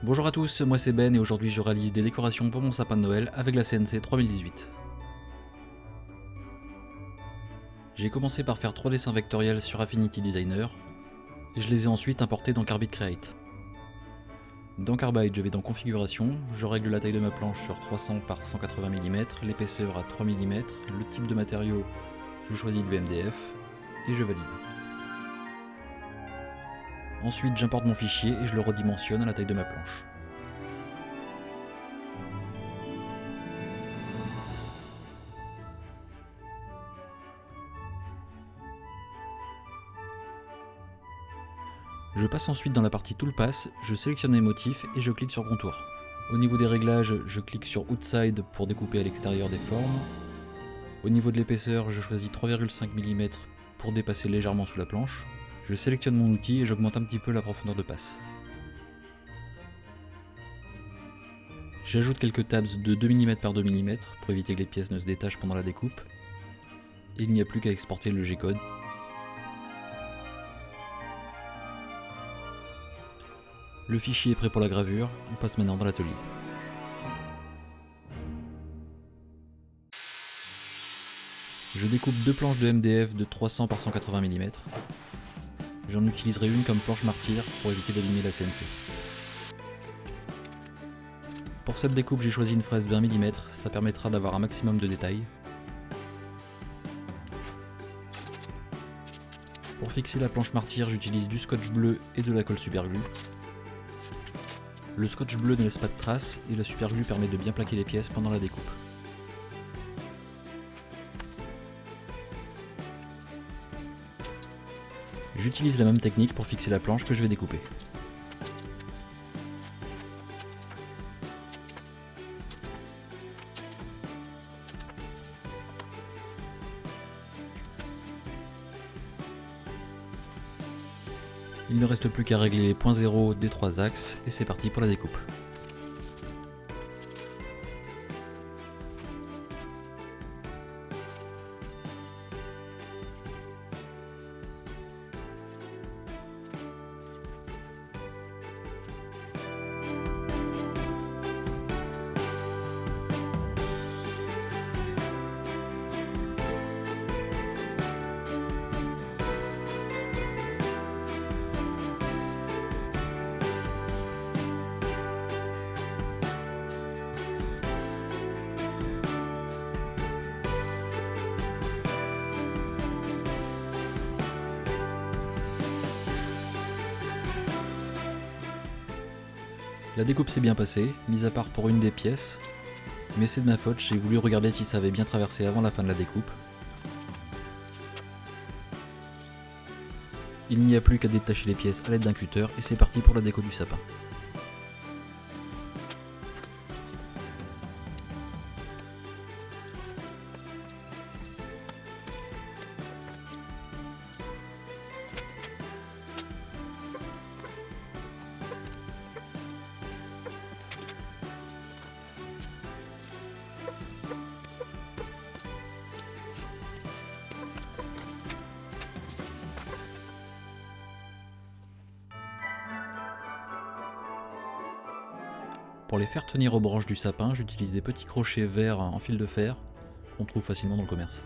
Bonjour à tous, moi c'est Ben et aujourd'hui je réalise des décorations pour mon sapin de Noël avec la CNC 3018. J'ai commencé par faire 3 dessins vectoriels sur Affinity Designer et je les ai ensuite importés dans Carbide Create. Dans Carbide, je vais dans Configuration, je règle la taille de ma planche sur 300 par 180 mm, l'épaisseur à 3 mm, le type de matériau, je choisis du MDF et je valide. Ensuite j'importe mon fichier et je le redimensionne à la taille de ma planche. Je passe ensuite dans la partie Toolpath, je sélectionne mes motifs et je clique sur Contour. Au niveau des réglages, je clique sur Outside pour découper à l'extérieur des formes. Au niveau de l'épaisseur, je choisis 3,5 mm pour dépasser légèrement sous la planche. Je sélectionne mon outil et j'augmente un petit peu la profondeur de passe. J'ajoute quelques tabs de 2 mm par 2 mm pour éviter que les pièces ne se détachent pendant la découpe. Et il n'y a plus qu'à exporter le G-code. Le fichier est prêt pour la gravure, on passe maintenant dans l'atelier. Je découpe deux planches de MDF de 300 par 180 mm. J'en utiliserai une comme planche martyre pour éviter d'abîmer la CNC. Pour cette découpe, j'ai choisi une fraise de 1 mm, ça permettra d'avoir un maximum de détails. Pour fixer la planche martyre, j'utilise du scotch bleu et de la colle superglue. Le scotch bleu ne laisse pas de traces et la superglue permet de bien plaquer les pièces pendant la découpe. J'utilise la même technique pour fixer la planche que je vais découper. Il ne reste plus qu'à régler les points zéro des 3 axes et c'est parti pour la découpe. La découpe s'est bien passée, mis à part pour une des pièces, mais c'est de ma faute, j'ai voulu regarder si ça avait bien traversé avant la fin de la découpe. Il n'y a plus qu'à détacher les pièces à l'aide d'un cutter et c'est parti pour la déco du sapin. Pour les faire tenir aux branches du sapin, j'utilise des petits crochets verts en fil de fer qu'on trouve facilement dans le commerce.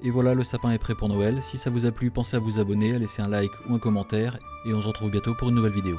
Et voilà, le sapin est prêt pour Noël. Si ça vous a plu, pensez à vous abonner, à laisser un like ou un commentaire, et on se retrouve bientôt pour une nouvelle vidéo.